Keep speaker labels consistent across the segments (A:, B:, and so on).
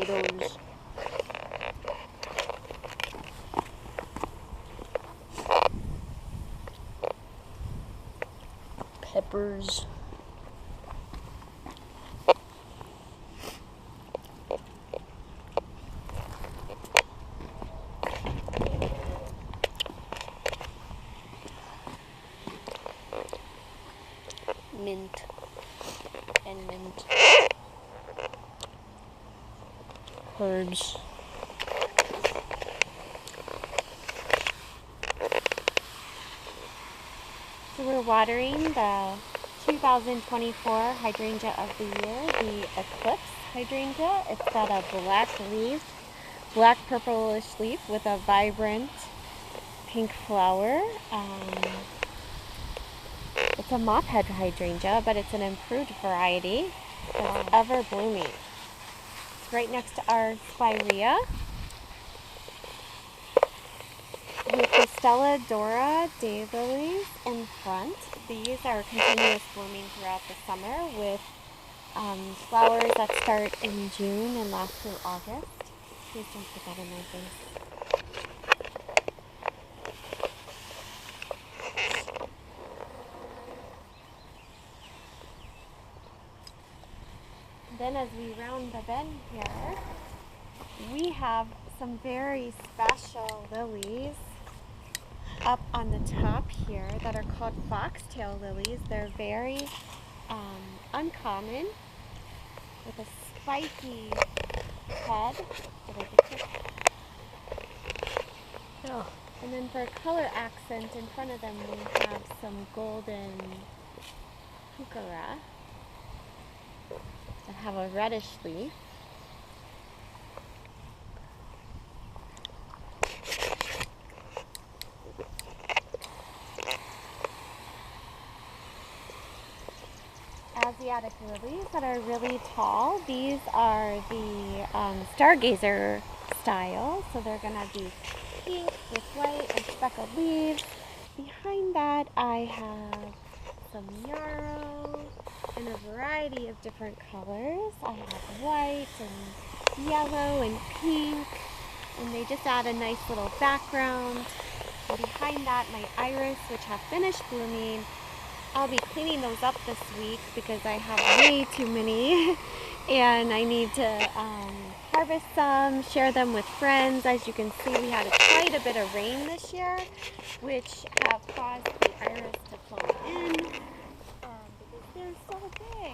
A: tomatoes. Peppers. Mint and mint. Herbs.
B: So we're watering the 2024 hydrangea of the year, the Eclipse hydrangea. It's got a black leaf, black purplish leaf with a vibrant pink flower. It's a mop-head hydrangea, but it's an improved variety. It's ever blooming. It's right next to our spirea with the Stella Dora daylilies in front. These are continuous blooming throughout the summer with flowers that start in June and last through August. Please don't put that in my face. Then as we round the bend here, we have some very special lilies up on the top here that are called foxtail lilies. They're very uncommon with a spiky head. Did I get it?
A: Yeah.
B: And then for a color accent in front of them we have some golden heuchera that have a reddish leaf. Asiatic lilies that are really tall. These are the stargazer style, so they're going to be pink with white and speckled leaves. Behind that I have some yarrow in a variety of different colors. I have white and yellow and pink, and they just add a nice little background. And behind that, my iris, which have finished blooming. I'll be cleaning those up this week because I have way too many and I need to harvest some, share them with friends. As you can see, we had quite a bit of rain this year, which have caused the iris to flow in because they're so big.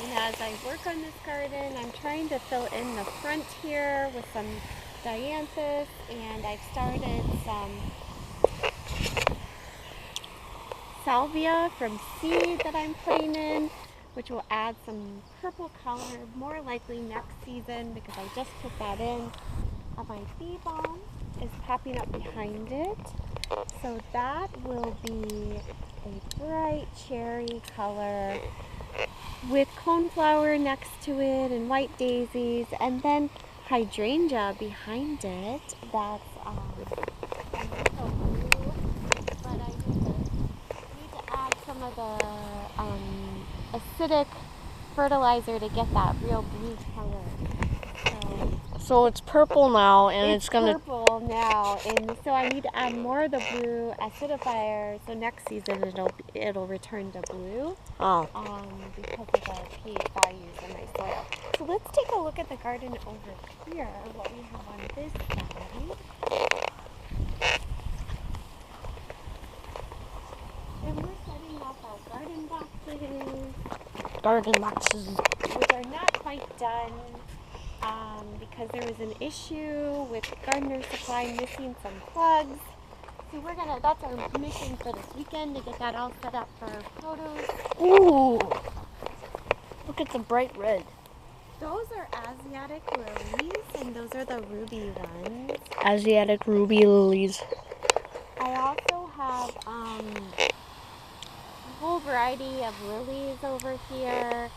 B: And as I work on this garden, I'm trying to fill in the front here with some dianthus, and I've started some salvia from seed that I'm putting in, which will add some purple color more likely next season because I just put that in. My bee balm is popping up behind it, so that will be a bright cherry color with coneflower next to it and white daisies, and then hydrangea behind it. That's some of the acidic fertilizer to get that real blue color.
A: So it's purple now, and it's gonna.
B: Purple now, and so I need to add more of the blue acidifier. So next season it'll return to blue.
A: Oh.
B: Because of the pH values in my soil. So let's take a look at the garden over here. What we have on this side. And we're setting up our garden boxes.
A: Garden boxes.
B: Which are not quite done because there was an issue with Gardener Supply missing some plugs. So that's our mission for this weekend, to get that all set up for photos.
A: Ooh! Look at the bright red.
B: Those are Asiatic lilies, and those are the ruby ones.
A: Asiatic ruby lilies.
B: I also have a whole variety of lilies over here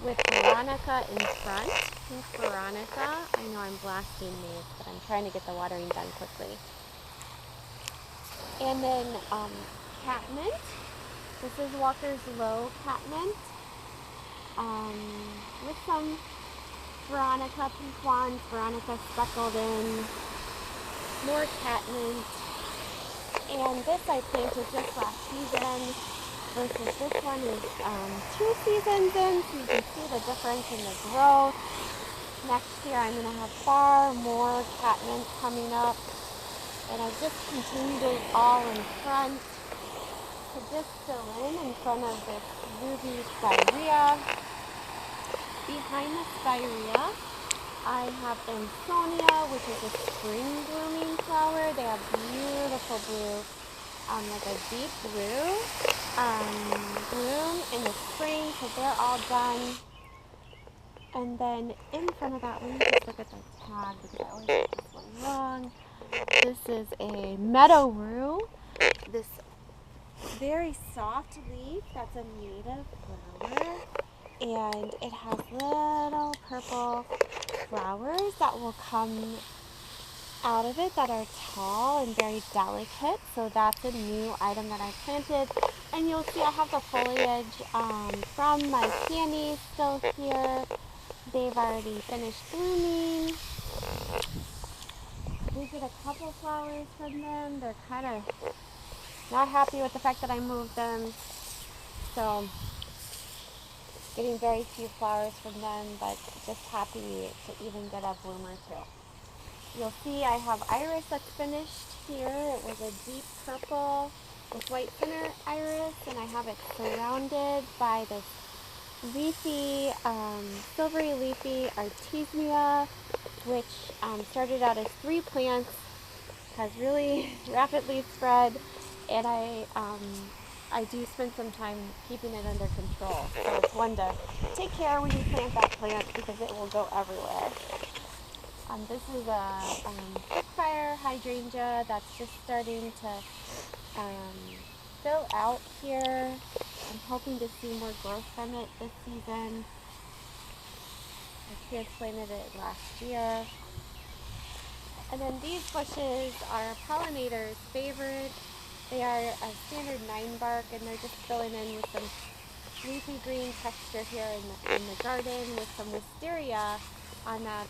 B: with Veronica in front. Pink Veronica. I know I'm blasting these, but I'm trying to get the watering done quickly. And then catmint. This is Walker's Low catmint. with some Veronica pink wands, Veronica speckled in, more catmint. And this I planted just last season versus this one is 2 seasons in, so you can see the difference in the growth. Next year I'm going to have far more catmint coming up, and I just continued it all in front to just fill in front of this ruby spirea. Behind the spirea I have Ansonia, which is a spring blooming flower. They have beautiful blue, like a deep blue bloom in the spring, so they're all done. And then in front of that, let me just look at the tag because I always get this one wrong. This is a meadow rue. This very soft leaf that's a native flower. And it has little purple flowers that will come out of it that are tall and very delicate. So that's a new item that I planted. And you'll see I have the foliage from my peonies still here. They've already finished blooming. We get a couple flowers from them. They're kind of not happy with the fact that I moved them. So getting very few flowers from them, but just happy to even get a bloom or two. You'll see I have iris that's finished here. It was a deep purple with white center iris, and I have it surrounded by this leafy, silvery leafy artemisia, which started out as 3 plants, has really rapidly spread, and I do spend some time keeping it under control. So it's one to take care when you plant that plant because it will go everywhere. This is a quickfire hydrangea that's just starting to fill out here. I'm hoping to see more growth from it this season. I transplanted it last year. And then these bushes are pollinators' favorite. They are a standard 9 bark, and they're just filling in with some leafy green texture here in the garden with some wisteria on that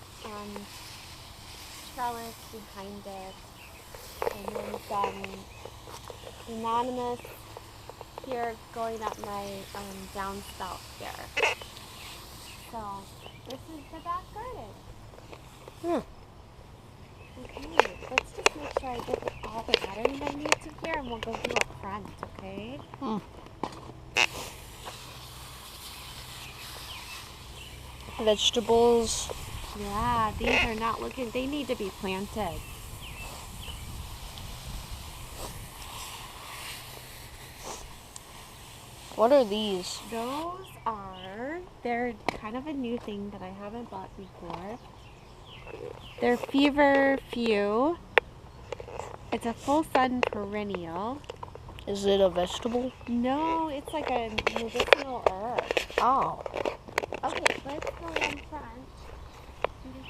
B: trellis behind it. And then some anonymous here going up my downspout here. So this is the back garden. Okay, let's just make sure I get all the watering I need to here, and we'll go do up front, okay?
A: Vegetables.
B: Yeah, these are not looking, they need to be planted.
A: What are these?
B: Those are, they're kind of a new thing that I haven't bought before. They're feverfew. It's a full sun perennial.
A: Is it a vegetable?
B: No, it's like a medicinal herb.
A: Oh.
B: Okay, let's go in front.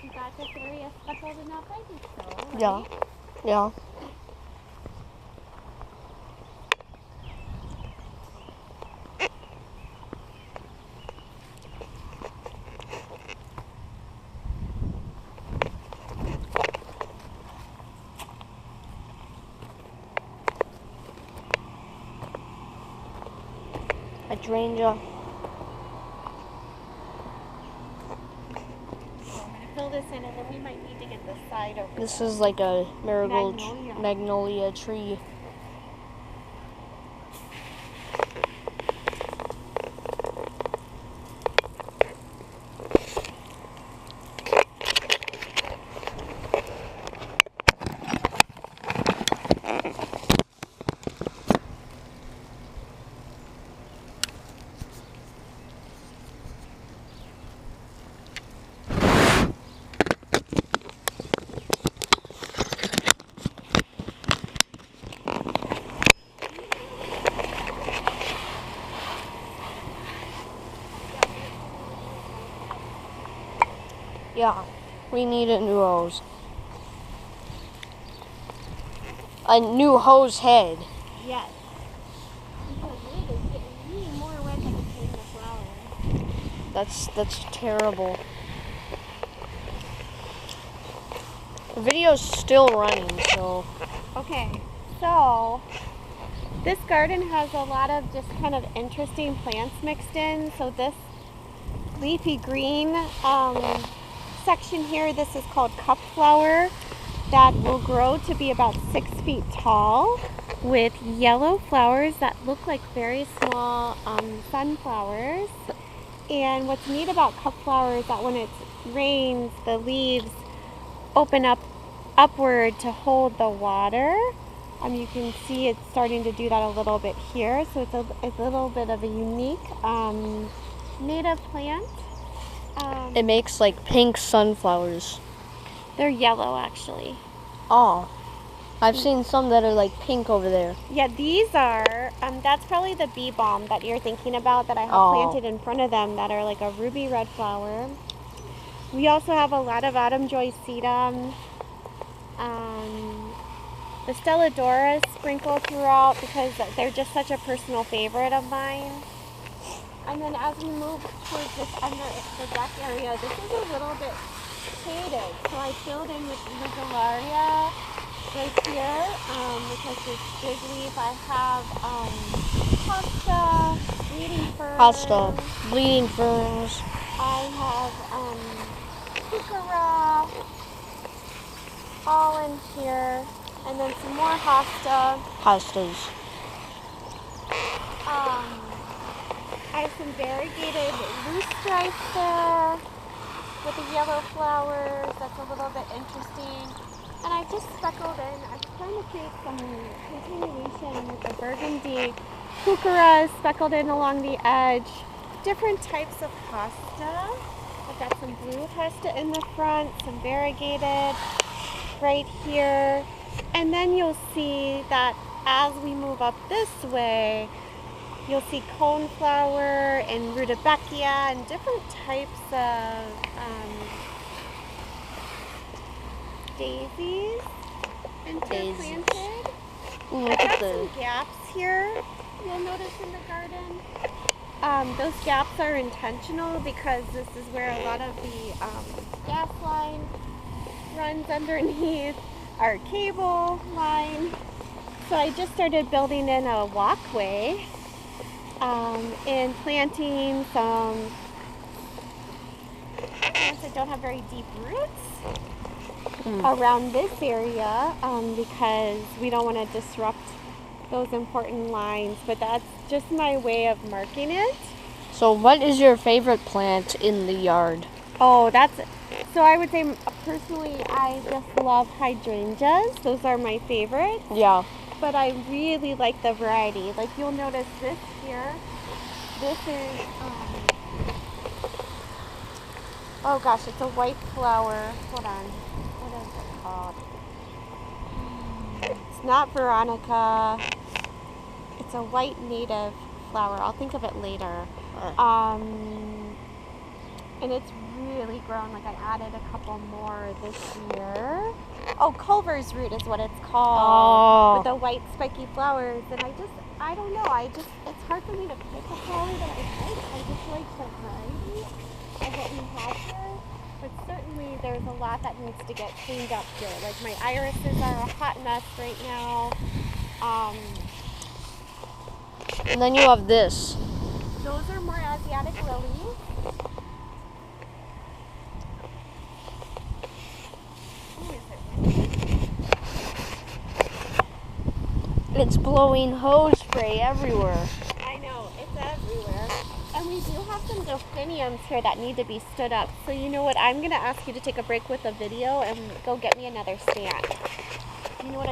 B: You got this area speckled enough? I think so, right?
A: Yeah. Yeah. Hydrangea.
B: So I'm going to fill this in, and then we might need to get the side over.
A: This is like a marigold
B: Magnolia.
A: tree. Yeah, we need a new hose. A new hose head.
B: Yes. Because it is getting really more wet than between the flowers.
A: That's terrible. The video's still running, so.
B: Okay, so this garden has a lot of just kind of interesting plants mixed in. So this leafy green section here, this is called cup flower, that will grow to be about 6 feet tall with yellow flowers that look like very small sunflowers. And what's neat about cup flower is that when it rains, the leaves open up upward to hold the water. You can see it's starting to do that a little bit here. So it's a little bit of a unique native plant.
A: It makes like pink sunflowers.
B: They're yellow actually.
A: Oh, I've seen some that are like pink over there.
B: Yeah, these are, that's probably the bee balm that you're thinking about that I have planted in front of them that are like a ruby red flower. We also have a lot of autumn joy sedum. The Stelladora sprinkled throughout because they're just such a personal favorite of mine. And then as we move towards this under the deck area, this is a little bit shaded. So I filled in with Ligularia right here because it's big leaf. I have hosta, bleeding ferns.
A: Hosta, bleeding ferns.
B: I have heuchera, all in here. And then some more hosta.
A: Hostas.
B: I have some variegated loose stripes there with the yellow flowers. That's a little bit interesting. And I just speckled in. I'm trying to create some continuation with the burgundy heuchera speckled in along the edge. Different types of hosta. I've got some blue hosta in the front, some variegated right here. And then you'll see that as we move up this way, you'll see coneflower and rudbeckia and different types of daisies interplanted.
A: Look
B: I've
A: at
B: got
A: the
B: some gaps here you'll notice in the garden. Those gaps are intentional because this is where a lot of the gas line runs underneath our cable line. So I just started building in a walkway and planting some plants that don't have very deep roots around this area because we don't want to disrupt those important lines, but that's just my way of marking it.
A: So what is your favorite plant in the yard?
B: Oh, so I would say personally I just love hydrangeas. Those are my favorites.
A: Yeah.
B: But I really like the variety. Like you'll notice this here. This is, oh gosh, it's a white flower. Hold on. What is it called? It's not Veronica. It's a white native flower. I'll think of it later. And it's really grown. Like I added a couple more this year. Oh, Culver's root is what it's called. With the white spiky flowers. And I don't know. It's hard for me to pick a flower that I like. I just like the variety of what we have here. But certainly there's a lot that needs to get cleaned up here. Like my irises are a hot mess right now.
A: And then you have this.
B: Those are more Asiatic lilies.
A: It's blowing hose spray everywhere.
B: I know, it's everywhere. And we do have some delphiniums here that need to be stood up. So you know what, I'm going to ask you to take a break with the video and go get me another stand. You know what